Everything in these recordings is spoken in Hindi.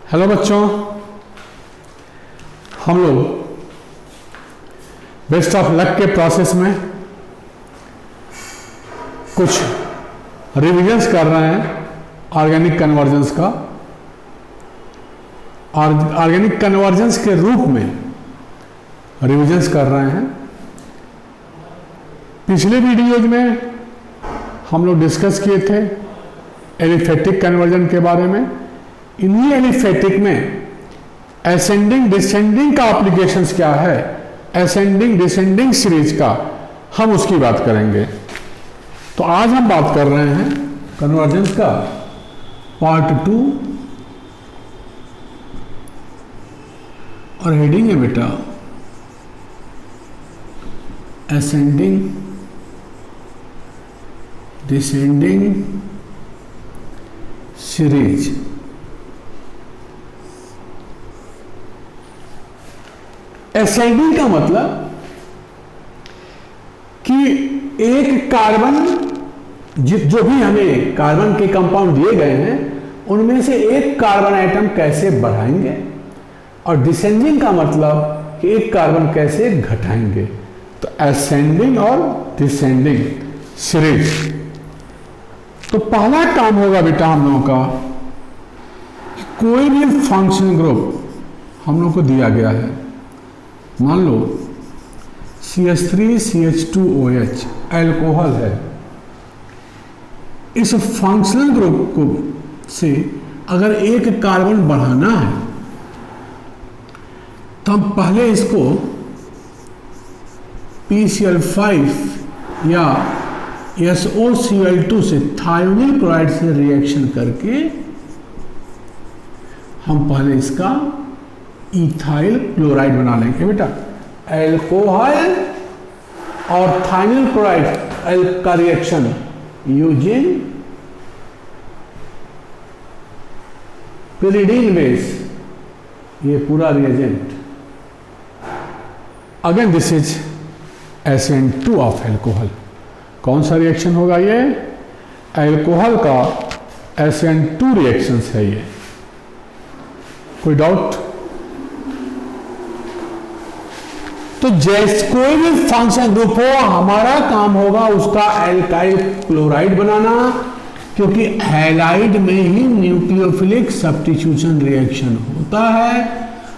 हेलो बच्चों, हम लोग बेस्ट ऑफ लक के प्रोसेस में कुछ रिविजन्स कर रहे हैं ऑर्गेनिक कन्वर्जेंस का। ऑर्गेनिक कन्वर्जेंस के रूप में रिविजन्स कर रहे हैं। पिछले वीडियोज में हम लोग डिस्कस किए थे एलिफेटिक कन्वर्जन के बारे में। इन्हीं एलिफेटिक में असेंडिंग डिसेंडिंग का एप्लीकेशंस क्या है, असेंडिंग डिसेंडिंग सीरीज का हम उसकी बात करेंगे। तो आज हम बात कर रहे हैं कन्वर्जेंस का पार्ट 2 और हेडिंग है बेटा असेंडिंग डिसेंडिंग सीरीज। असेंडिंग का मतलब कि एक कार्बन जो भी हमें कार्बन के कंपाउंड दिए गए हैं उनमें से एक कार्बन आइटम कैसे बढ़ाएंगे, और डिसेंडिंग का मतलब कि एक कार्बन कैसे घटाएंगे। तो असेंडिंग और डिसेंडिंग सीरीज। तो पहला काम होगा बेटा हम लोगों का कि कोई भी फंक्शन ग्रुप हम लोग को दिया गया है, मान लो CH3CH2OH अल्कोहल है। इस फंक्शनल ग्रुप को से अगर एक कार्बन बढ़ाना है तो हम पहले इसको PCl5 या SOCl2 से थायोनिल क्लोराइड से रिएक्शन करके हम पहले इसका इथाइल क्लोराइड बना लेंगे बेटा। अल्कोहल और थाइनिल क्लोराइड का रिएक्शन यूजिंग pyridine बेस, ये पूरा reagent. Again this is SN2 of alcohol. कौन सा रिएक्शन होगा ये? अल्कोहल का SN2 रिएक्शन है ये। कोई डाउट? तो जैसे कोई भी फंक्शन ग्रुप हो हमारा काम होगा उसका एल्काइल क्लोराइड बनाना, क्योंकि हैलाइड में ही न्यूक्लियोफिलिक सब्स्टिट्यूशन रिएक्शन होता है।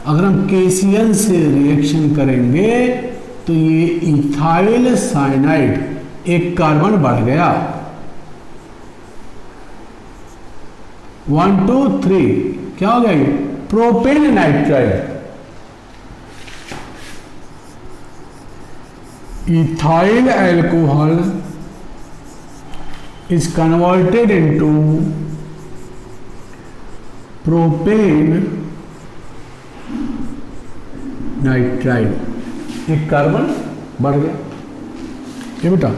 अगर हम KCl से रिएक्शन करेंगे तो ये इथाइल साइनाइड एक कार्बन बढ़ गया, 1 2 3 क्या हो गया? Propane nitride. Ethyl alcohol is converted into propane nitride, एक कार्बन बढ़ गया। ये बेटा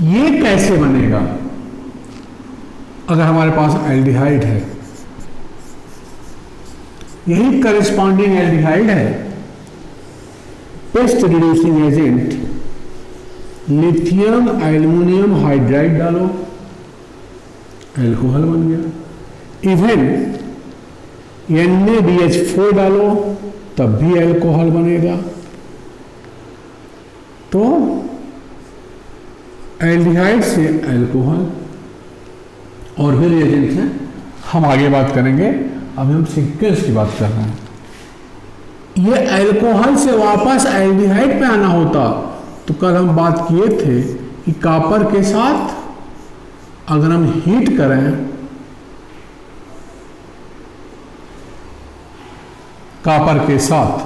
ये कैसे बनेगा? अगर हमारे पास एल्डिहाइड है, यही करेस्पॉन्डिंग एल्डिहाइड है, paste reducing agent lithium aluminium hydride डालो, अल्कोहल बन गया। इवन NaBH4 डालो तब भी अल्कोहल बनेगा। तो एल्डिहाइड से अल्कोहल और भी रिएजेंट हैं, हम आगे बात करेंगे। अभी हम सीक्वेंस की बात कर रहे हैं। ये अल्कोहल से वापस एल्डिहाइड पे आना होता तो कल हम बात किए थे कि कॉपर के साथ अगर हम हीट करें, कॉपर के साथ,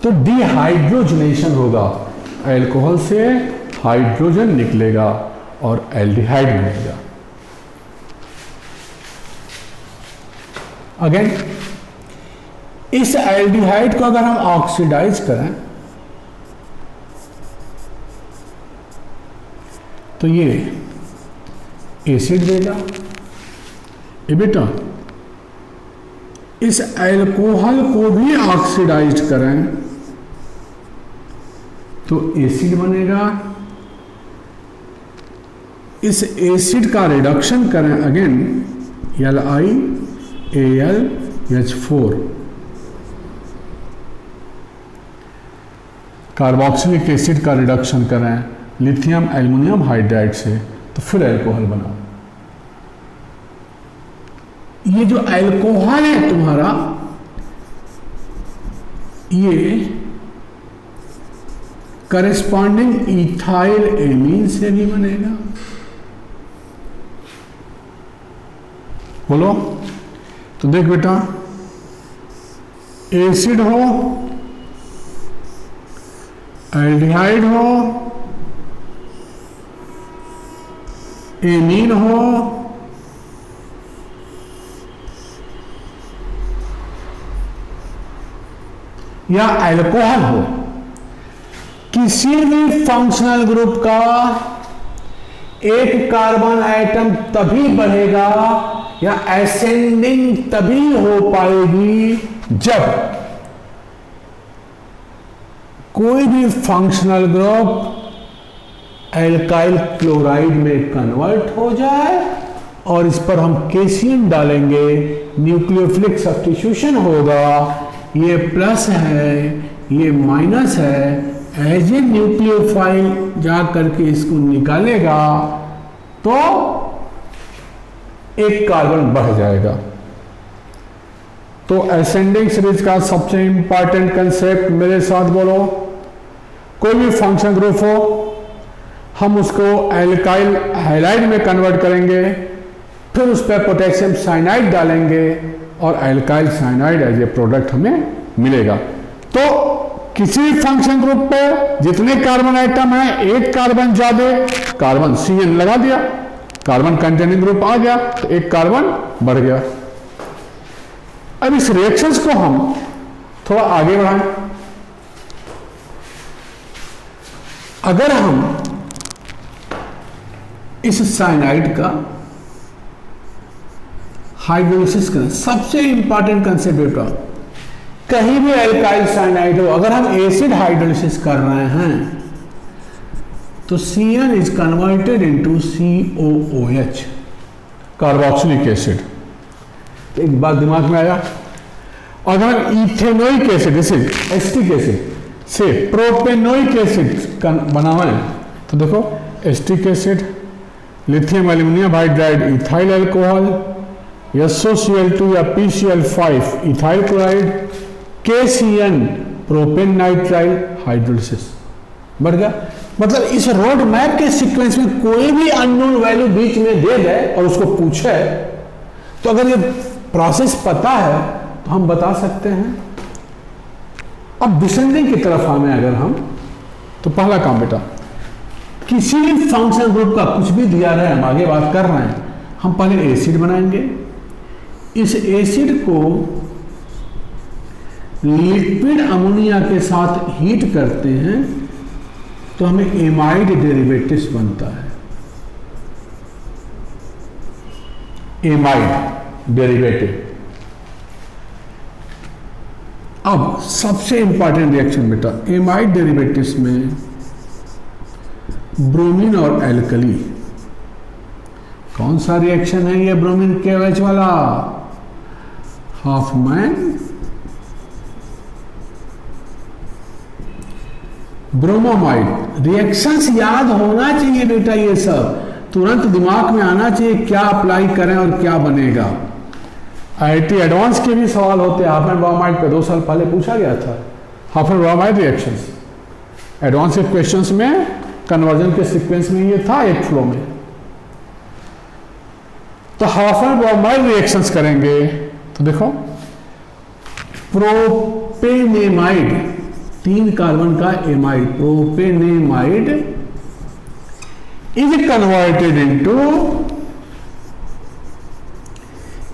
तो डिहाइड्रोजनेशन होगा, अल्कोहल से हाइड्रोजन निकलेगा और एल्डिहाइड बनेगा। अगेन इस एल्डिहाइड को अगर हम ऑक्सीडाइज करें तो ये एसिड देगा। ये बेटा इस अल्कोहल को भी ऑक्सीडाइज करें तो एसिड बनेगा। इस एसिड का रिडक्शन करें again Li AlH4 carboxylic acid का रिडक्शन करें लिथियम एल्युमिनियम हाइड्राइड से तो फिर अल्कोहल बना। ये जो अल्कोहल है तुम्हारा, ये करेस्पॉन्डिंग इथाइल एमीन से भी बनेगा। बोलो तो देख बेटा, एसिड हो, एल्डिहाइड हो, एमीन हो, या अल्कोहल हो, किसी भी फंक्शनल ग्रुप का एक कार्बन आइटम तभी बढ़ेगा या असेंडिंग तभी हो पाएगी जब कोई भी फंक्शनल ग्रुप एल्काइल क्लोराइड में कन्वर्ट हो जाए और इस पर हम कैल्शियम डालेंगे, न्यूक्लियोफिलिक सब्स्टिट्यूशन होगा, ये प्लस है ये माइनस है, एज ए न्यूक्लियोफाइल जा करके इसको निकालेगा तो एक कार्बन बढ़ जाएगा। तो असेंडिंग सीरीज का सबसे इंपॉर्टेंट कंसेप्ट मेरे साथ बोलो, कोई भी फंक्शन ग्रुप हो हम उसको एल्काइल हाइलाइड में कन्वर्ट करेंगे, फिर उस पर पोटेशियम साइनाइड डालेंगे और alkyl cyanide as a product हमें मिलेगा। तो किसी भी फंक्शन ग्रुप पे जितने कार्बन आइटम है, एक कार्बन ज्यादा, कार्बन CN लगा दिया, कार्बन कंटेनिंग ग्रुप आ गया तो एक कार्बन बढ़ गया। अब इस रिएक्शंस को हम थोड़ा आगे बढ़ाएं। अगर हम इस साइनाइड का हाइड्रोलिसिस करें, सबसे इंपॉर्टेंट कंसेप्ट बेटा, कहीं भी एल्काइल साइनाइड हो, अगर हम एसिड हाइड्रोलिसिस कर रहे हैं तो CN is converted into COOH, carboxylic acid. एक बात दिमाग में आया, अगर हम इथेनोइक एसिड जैसे एस्टिक एसिड से प्रोपेनोइक एसिड बनावे तो देखो acetic acid, lithium aluminium hydride ethyl alcohol, SOCl2 या PCl5 ethyl chloride, KCN propane nitrile hydrolysis बढ़ गया। मतलब इस रोड मैप के सीक्वेंस में कोई भी अननोन वैल्यू बीच में दे दे और उसको पूछे तो अगर ये प्रोसेस पता है तो हम बता सकते हैं। अब डिसेंडिंग की तरफ आए अगर हम, तो पहला काम बेटा, किसी भी फंक्शन ग्रुप का कुछ भी दिया रहे, हम आगे बात कर रहे हैं, हम पहले एसिड बनाएंगे, इस एसिड को लिक्विड अमोनिया के साथ हीट करते हैं तो हमें एमाइड डेरिवेटिव्स बनता है, एमाइड डेरिवेटिव। अब सबसे इंपॉर्टेंट रिएक्शन बेटा, एमाइड डेरिवेटिव्स में ब्रोमीन और एल्कली, कौन सा रिएक्शन है ये ब्रोमीन KOH वाला, हॉफमैन ब्रोमोमाइड। रिएक्शंस याद होना चाहिए बेटा, ये सब तुरंत दिमाग में आना चाहिए, क्या अप्लाई करें और क्या बनेगा। IIT एडवांस के भी सवाल होते हैं, हॉफमैन ब्रोमाइड पे 2 साल पहले पूछा गया था। हॉफमैन ब्रोमाइड रिएक्शंस एडवांस के क्वेश्चंस में कन्वर्जन के सीक्वेंस में ये था एक फ्लो में। तो हॉफमैन ब्रोमाइड रिएक्शंस करेंगे तो देखो प्रोपेनेमाइड, 3 कार्बन का amide, propanamide is converted into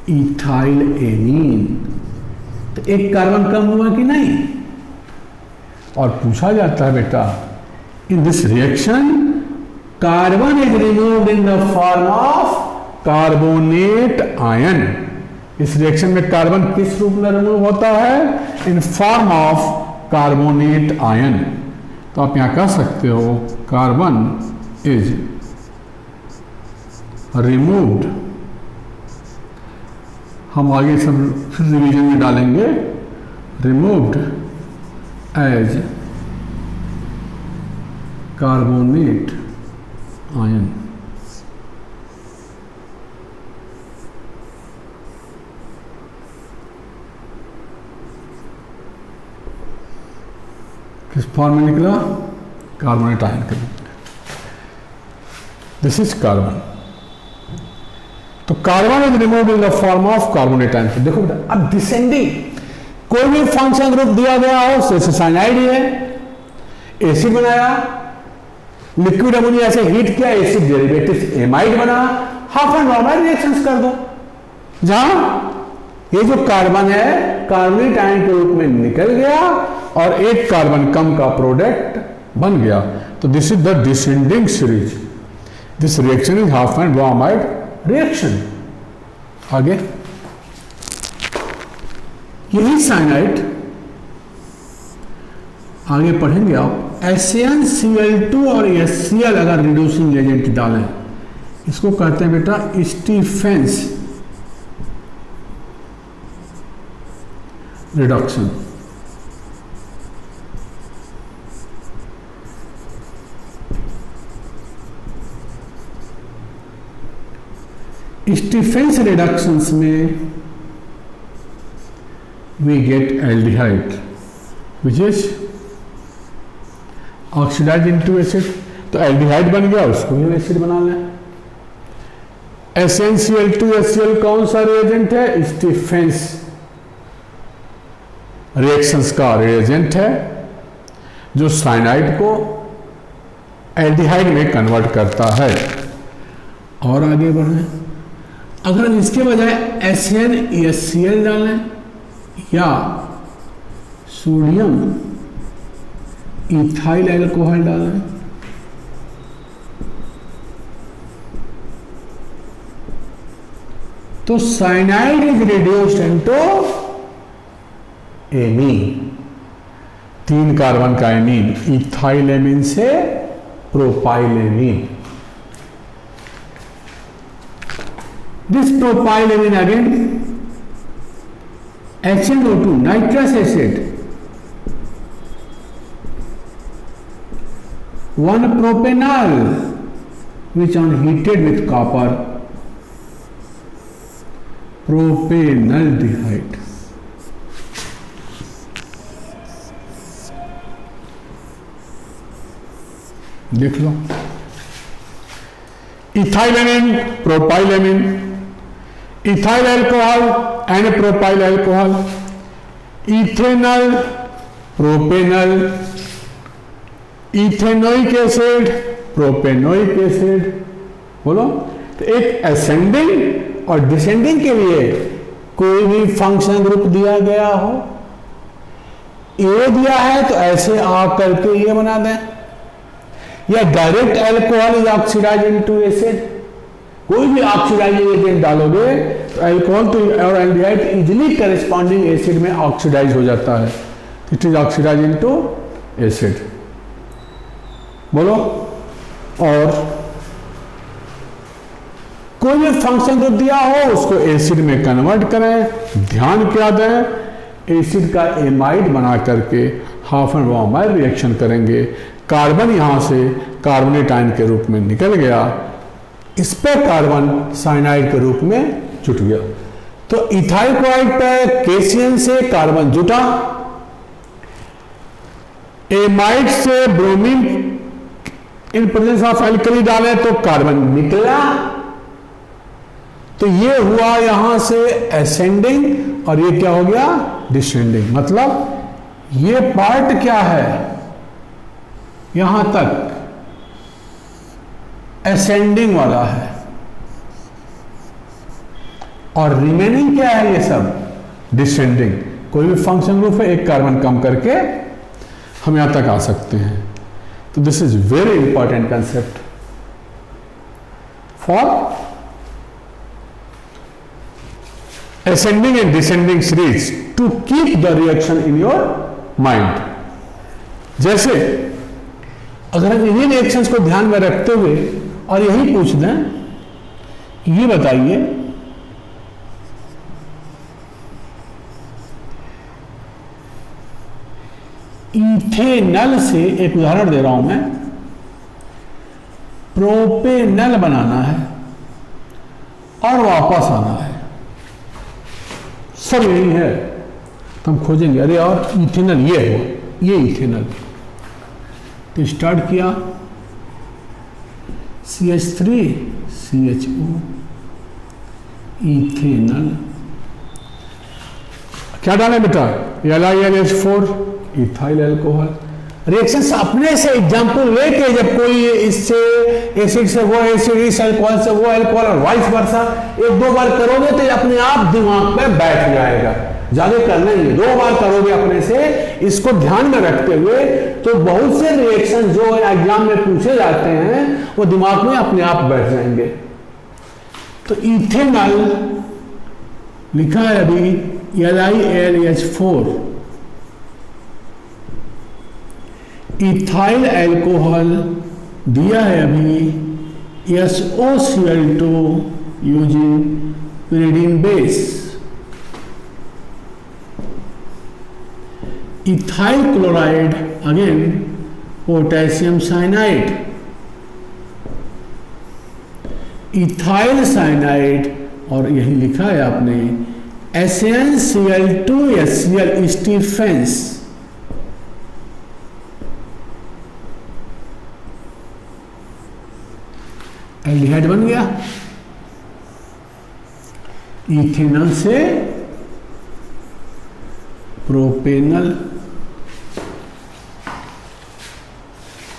ethyl amine. तो एक कार्बन कम हुआ कि नहीं, और पूछा जाता है बेटा in this reaction carbon is removed in the form of carbonate ion. इस रिएक्शन में कार्बन किस रूप में रिमूव होता है, in form of carbonate ion. तो आप यहां कह सकते हो कार्बन इज रिमूव्ड हम आगे सब फिर रिवीजन में डालेंगे, रिमूव्ड एज कार्बोनेट आयन। किस फॉर्म में निकला? कार्बोनेट आयन के। This is carbon. तो carbon is removed in the form of carbonate ion. देखो बेटा, अब डिसेंडिंग कोई भी फंक्शन ग्रुप दिया गया हो, जैसे साइनाइड है, एसिड बनाया, लिक्विड अमोनिया से हीट किया, एसिड डेरिवेटिव एमाइड बना, हाफ एंड नॉर्मल रिएक्शंस कर दो। जहां ये जो कार्बन है कार्बोनेट आयन के रूप में निकल गया और एक कार्बन कम का प्रोडक्ट बन गया। तो this is the descending series. This reaction is half and bromide reaction. आगे यही साइनाइड आगे पढ़ेंगे आप। SnCl2 और HCl अगर रिड्यूसिंग एजेंट डालें, इसको कहते हैं बेटा स्टीफेंस रिडक्शन। स्टीफेंस रिडक्शंस में we get aldehyde which is oxidized into acid। तो aldehyde बन गया, उसको भी एसिड बना लें। SnCl2 HCl कौन सा रिएजेंट है? स्टीफेंस रिएक्शंस का रिएजेंट है, जो साइनाइड को एल्डिहाइड में कन्वर्ट करता है। और आगे बढ़े, अगर हम इसके बजाय SnHCl डालें या सोडियम इथाइल एल्कोहल डालें, तो cyanide is reduced into amine. 3 carbon का एमीन, इथाइल एमीन से propyl amine. This propyl amine again HNO2 nitrous acid, 1 propanol which on heated with copper, propanaldehyde। देख लो, ethyl amine, propyl amine, ethyl alcohol and propyl alcohol, ethanol, propanol, ethanoic acid, propanoic acid. बोलो, तो एक असेंडिंग और डिसेंडिंग के लिए कोई भी फंक्शन ग्रुप दिया गया हो, ए दिया है तो ऐसे आ करके ये बना दें, या direct alcohol is oxidise into acid. कोई भी ऑक्सीडाइजिंग एजेंट डालोगे तो अल्कोहल तो और एल्डिहाइड इजीली करेस्पॉन्डिंग एसिड में ऑक्सीडाइज हो जाता है। It is oxidise into acid. बोलो, और कोई भी फंक्शन ग्रुप दिया हो उसको एसिड में कन्वर्ट करें। ध्यान क्या दें, एसिड का एमाइड बना करके हाफ एंड ब्रोमाइड रिएक्शन करेंगे। कार्बन यहां से कार्बोनेट आयन के रूप में निकल गया, इस पर कार्बन साइनाइड के रूप में जुट गया। तो इथाइल क्लोराइड पे केसीएन से कार्बन जुटा, एमाइड से bromine in presence of alkali डाले तो कार्बन निकला। तो ये हुआ यहां से असेंडिंग और ये क्या हो गया? डिसेंडिंग। मतलब ये पार्ट क्या है? यहां तक असेंडिंग वाला है और रिमेनिंग क्या है? ये सब डिसेंडिंग। कोई भी फंक्शन ग्रुप है, एक कार्बन कम करके हम यहां तक आ सकते हैं। तो this is very important concept for ascending and descending series to keep the reaction in your mind। जैसे अगर हम इन्हीं रिएक्शंस को ध्यान में रखते हुए और यही पूछ दें, ये बताइए इथेनल से एक उदाहरण दे रहा हूं मैं, प्रोपेनल बनाना है और वापस आना है, सब यही है। तो हम खोजेंगे, अरे और इथेनल ये है, ये इथेनल। तो स्टार्ट किया, CH3 CHO, इथेनल। क्या डालें बेटा, LiLH4, इथाइल अल्कोहल। रिएक्शन अपने से एग्जाम्पल लेके, जब कोई इससे एसिड से वो एसिड, इस अल्कोहल से वो अल्कोहल और वाइस वर्सा, एक दो बार करोगे तो अपने आप दिमाग में बैठ जाएगा। ज्यादा करना ही है, दो बार करोगे अपने से, इसको ध्यान में रखते हुए, तो बहुत से रिएक्शन जो एग्जाम में पूछे जाते हैं वो दिमाग में अपने आप बैठ जाएंगे। तो इथेनॉल लिखा है अभी LiLH4, इथाइल अल्कोहल दिया है अभी SOCl2 using pyridine base. Ethyl chloride again potassium cyanide, ethyl cyanide, और यही लिखा है आपने SnCl2HCl स्टीफेंस। एल्डिहाइड बन गया। इथेनॉल से प्रोपेनल,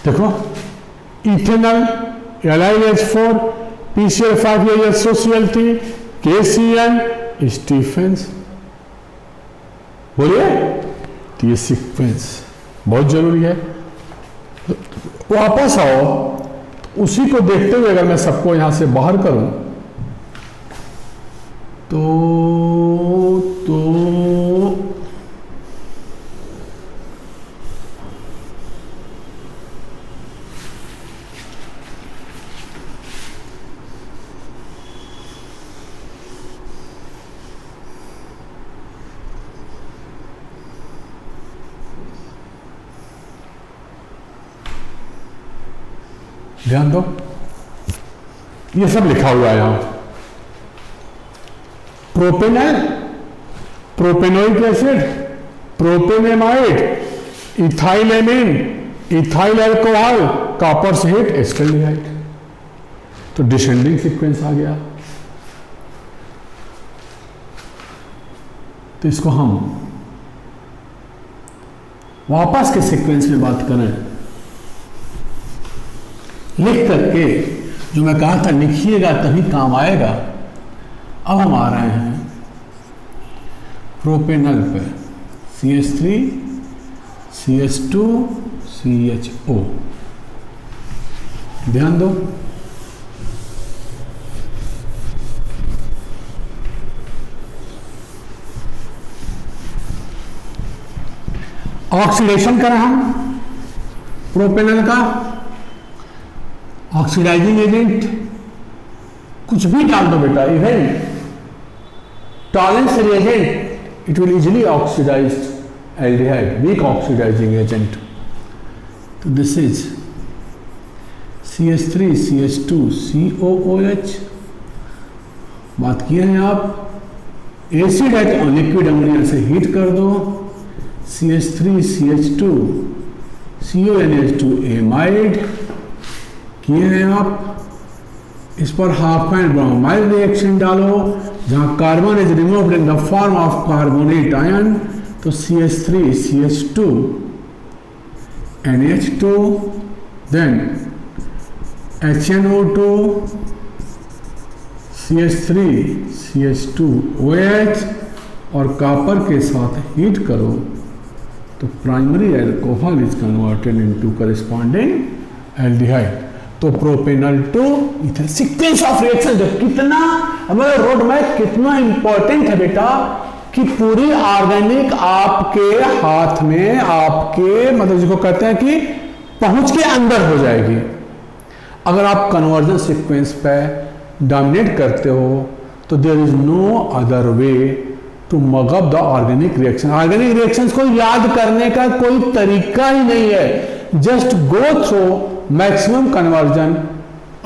देखो ethanol LiLH4 PCl5 SOCl3 KCl Stephen's. बोलिए, तो ये सीक्वेंस बहुत जरूरी है। वापस आओ, उसी को देखते हुए अगर मैं सबको यहां से बाहर करूं तो ध्यान दो, ये सब लिखा हुआ है यहां। Propanal, propanoic acid, propanamide, ethylamine, ethyl alcohol, copper से हिट एस्टल्डिहाइड। तो डिसेंडिंग सीक्वेंस आ गया। तो इसको हम वापस के सीक्वेंस में बात करें, लिख करके, जो मैं कहा था लिखिएगा तभी काम आएगा। अब हम आ रहे हैं प्रोपेनल पे, CH3 CH2 CHO। ध्यान दो, ऑक्सीडेशन करें हम प्रोपेनल का, ऑक्सीडाइजिंग एजेंट कुछ भी डाल दो बेटा, even Tollens reagent, it will easily oxidise aldehyde, weak oxidising agent. तो this is CH3 CH2 COOH। बात किए हैं आप, एसिड है तो लिक्विड अमोनिया से हीट कर दो, CH3 CH2 CONH2 एमाइड किए हैं आप। इस पर हाफ एंड ब्रोमाइड रिएक्शन डालो, जहां carbon is removed in the form of carbonate ion, तो CH3 CH2 NH2, then HNO2 CH3 CH2 OH, और कॉपर के साथ हीट करो तो primary alcohol is converted into corresponding aldehyde. तो propanal to ethanol, sequence of reaction जो कितना हमारे रोड मैप कितना इंपॉर्टेंट है बेटा, कि पूरी ऑर्गेनिक आपके हाथ में, आपके मतलब जिसको कहते हैं कि पहुंच के अंदर हो जाएगी। अगर आप कन्वर्जन सीक्वेंस पे डोमिनेट करते हो तो there is no other way to mug up the organic reaction. Organic reactions को याद करने का कोई तरीका ही नहीं है, just go through maximum conversion.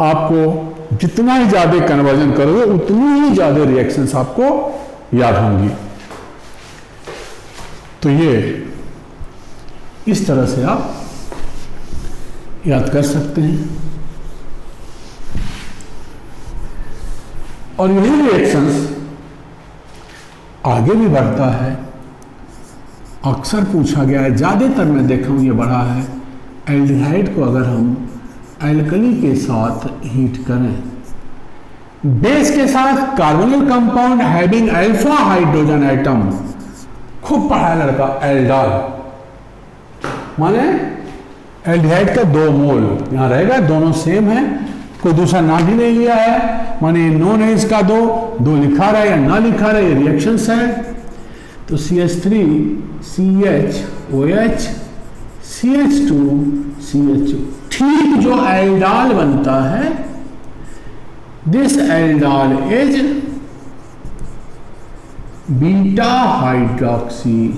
आपको जितना ही ज्यादा कन्वर्जन करोगे उतनी ही ज्यादा रिएक्शंस आपको याद होंगी। तो ये इस तरह से आप याद कर सकते हैं। और यही रिएक्शंस आगे भी बढ़ता है। अक्सर पूछा गया है, ज्यादातर मैं देखा हूं ये बढ़ा है, एल्डिहाइड को अगर हम एल्कली के साथ हीट करें, बेस के साथ carbonyl compound having alpha hydrogen atom, खूब पढ़ा है लड़का, एल्डाल माने एल्डिहाइड का 2 मोल यहां रहेगा, दोनों सेम है, कोई दूसरा नाम भी नहीं लिया है, माने नोन है इसका 2 लिखा रहा है या ना लिखा रहा है, ये रिएक्शंस है। तो CH3 CHOH CH2 CHO, ठीक जो एल्डाल बनता है, this aldol is beta hydroxy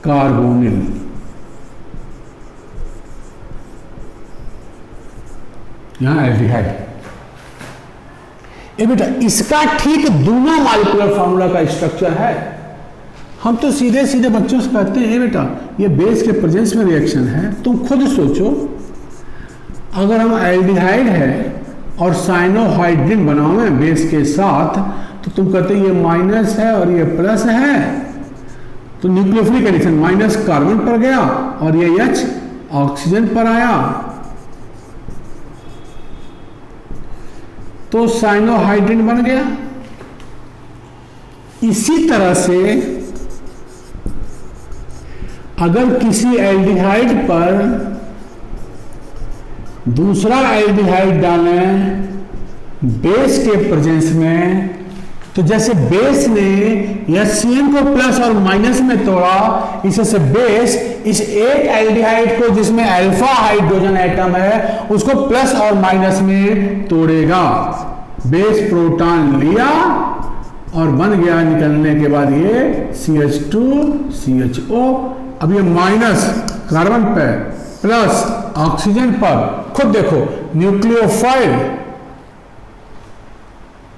carbonyl. यहां एल्डिहाइड, ये बेटा इसका ठीक दूना मॉलिक्यूलर फार्मूला का स्ट्रक्चर है। हम तो सीधे सीधे बच्चों से कहते हैं बेटा ये बेस के प्रेजेंस में रिएक्शन है। तुम खुद सोचो, अगर हम एल्डिहाइड है और साइनोहाइड्रिन बनावे बेस के साथ, तो तुम कहते ये माइनस है और ये प्लस है, तो न्यूक्लियोफिलिक एडिशन माइनस कार्बन पर गया और ये H ऑक्सीजन पर आया, तो साइनोहाइड्रिन बन गया। इसी तरह से अगर किसी एल्डिहाइड पर दूसरा एल्डिहाइड डालें बेस के प्रेजेंस में, तो जैसे बेस ने HCN को प्लस और माइनस में तोड़ा, इससे बेस इस एक एल्डिहाइड को जिसमें अल्फा हाइड्रोजन एटम है उसको प्लस और माइनस में तोड़ेगा। बेस प्रोटॉन लिया और बन गया निकलने के बाद ये CH2 CHO। अब ये माइनस कार्बन पे प्लस ऑक्सीजन पर, खुद देखो न्यूक्लियोफाइल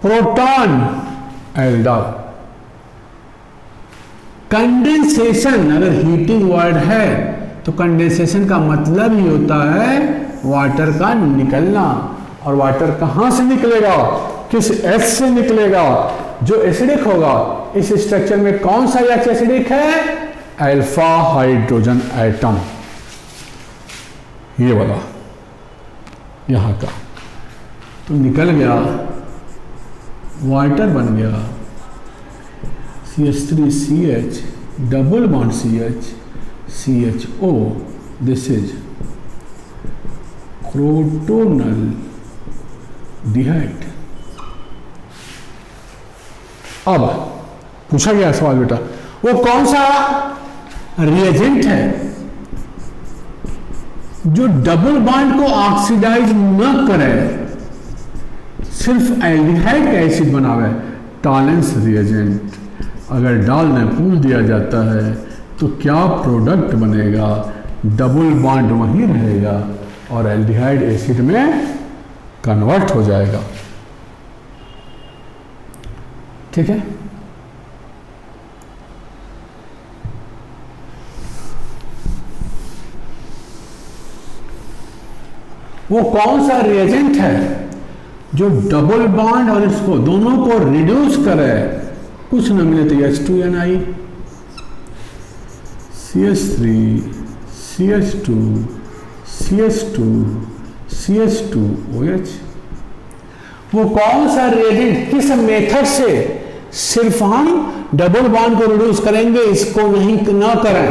प्रोटॉन एल्डाल। कंडेंसेशन, अगर हीटिंग वर्ड है तो कंडेंसेशन का मतलब ही होता है वाटर का निकलना। और वाटर कहां से निकलेगा, किस H से निकलेगा, जो एसिडिक होगा। इस स्ट्रक्चर में कौन सा H एसिडिक है, अल्फा हाइड्रोजन एटम, ये वाला यहां का। तो निकल गया, वाटर बन गया, CH3CH double bond CH CHO, this is crotonaldehyde. अब पूछा गया सवाल बेटा, वो कौन सा रिएजेंट है जो डबल बॉन्ड को ऑक्सीडाइज न करे, सिर्फ एल्डिहाइड का एसिड बनावे, टॉलेंस रिएजेंट। अगर डालने पूछ दिया जाता है तो क्या प्रोडक्ट बनेगा, डबल बॉन्ड वहीं रहेगा और एल्डिहाइड एसिड में कन्वर्ट हो जाएगा। ठीक है, वो कौन सा रिएजेंट है जो डबल बॉन्ड और इसको दोनों को रिड्यूस करे, कुछ न मिले तो H2Ni, CH3 CH2 CH2 CH2OH। वो कौन सा रिएजेंट, किस मेथड से सिर्फ हम डबल बॉन्ड को रिड्यूस करेंगे, इसको नहीं ना करें,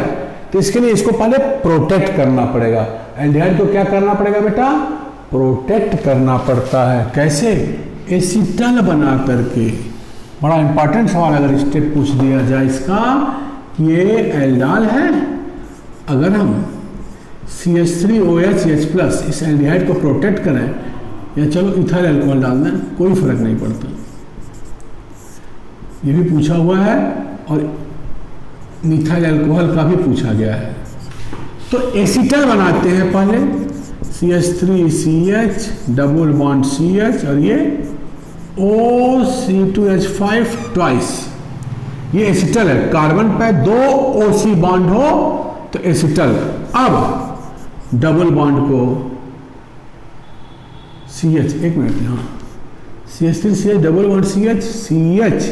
तो इसके लिए इसको पहले प्रोटेक्ट करना पड़ेगा। एल्डिहाइड को क्या करना पड़ेगा बेटा, प्रोटेक्ट करना पड़ता है। कैसे, एसिटल बना करके। बड़ा इंपॉर्टेंट सवाल अगर स्टेप पूछ दिया जाए इसका, ये एल्डाल है, अगर हम CH3OH इस एल्डिहाइड को प्रोटेक्ट करें, या चलो इथाइल अल्कोहल डाल दें, कोई फर्क नहीं पड़ता। ये भी पूछा हुआ है और मिथाइल अल्कोहल का भी पूछा गया है। तो एसीटल बनाते हैं पहले, CH3CH डबल बॉन्ड CH और ये OC2H5 ट्वाइस, ये एसीटल है। कार्बन पे 2 OC बॉन्ड हो तो एसीटल। अब डबल बॉन्ड को CH, एक मिनट यहाँ, CH3CH डबल बॉन्ड CH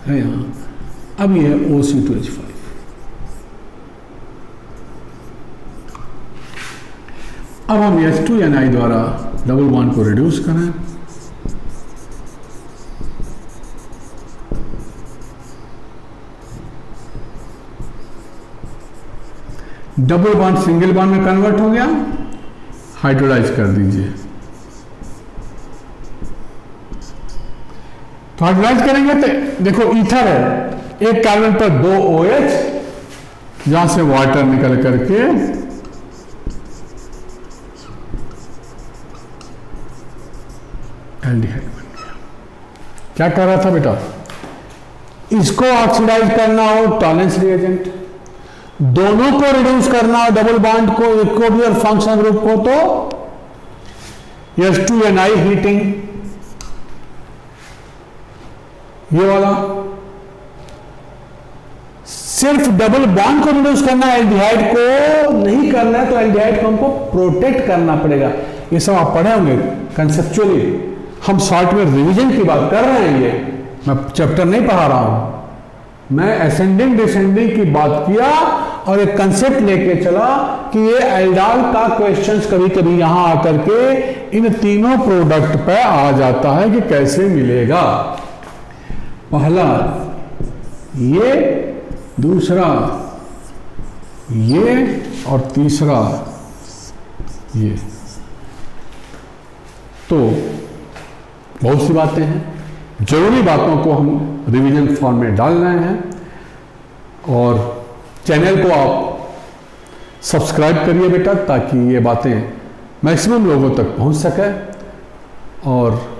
है यहाँ, अब ये है OC2H5। अब हम H2Ni द्वारा डबल बॉन्ड को रिड्यूस करें, डबल बॉन्ड सिंगल बॉन्ड में कन्वर्ट हो गया, हाइड्रोलाइज कर दीजिए। तो हाइड्रोलाइज करेंगे तो देखो ईथर है, एक कार्बन पर 2 OH, जहां से वाटर निकल करके एल्डिहाइड बन गया। क्या कर रहा था बेटा, इसको ऑक्सीडाइज करना हो टॉलेंस रिएजेंट, दोनों को रिड्यूस करना हो डबल बॉन्ड को, एक को भी और फंक्शन ग्रुप को, तो H2Ni हीटिंग, ये वाला सिर्फ डबल बॉन्ड को रिड्यूस करना है, एल्डिहाइड को नहीं करना है। तो एल्डिहाइड को हमको प्रोटेक्ट करना पड़ेगा। ये सब आप पढ़े होंगे कंसेप्चुअली, हम शॉर्ट में रिवीजन की बात कर रहे हैं, ये मैं चैप्टर नहीं पढ़ा रहा हूं, मैं असेंडिंग डिसेंडिंग की बात किया और एक कंसेप्ट लेके चला कि ये एल्डाल का क्वेश्चंस कभी कभी यहां आकर के इन तीनों प्रोडक्ट पे आ जाता है कि कैसे मिलेगा। पहला ये, दूसरा ये और तीसरा ये। तो बहुत सी बातें हैं, जरूरी बातों को हम रिवीजन फॉर्म में डाल रहे हैं। और चैनल को आप सब्सक्राइब करिए बेटा, ताकि ये बातें मैक्सिमम लोगों तक पहुंच सके और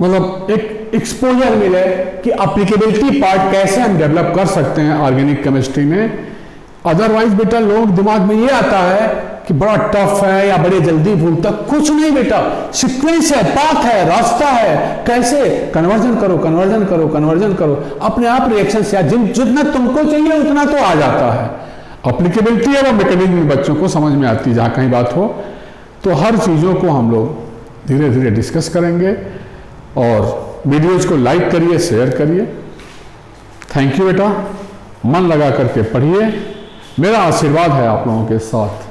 मतलब एक एक्सपोजर मिले कि एप्लीकेबिलिटी पार्ट कैसे हम डेवलप कर सकते हैं ऑर्गेनिक केमिस्ट्री में। अदरवाइज बेटा लोग दिमाग में ये आता है कि बड़ा टफ है या बड़े जल्दी भूलता, कुछ नहीं बेटा, सीक्वेंस है, पाथ है, रास्ता है, कैसे कन्वर्जन करो कन्वर्जन करो कन्वर्जन करो, अपने आप रिएक्शन से जितना तुमको चाहिए उतना तो आ जाता है। एप्लीकेबिलिटी है वो मैकेनिज्म बच्चों को समझ में आती है जहाँ कहीं बात हो। तो हर चीज़ों को हम लोग धीरे धीरे डिस्कस करेंगे और वीडियोज को लाइक करिए, शेयर करिए। थैंक यू बेटा, मन लगा करके पढ़िए, मेरा आशीर्वाद है आप लोगों के साथ।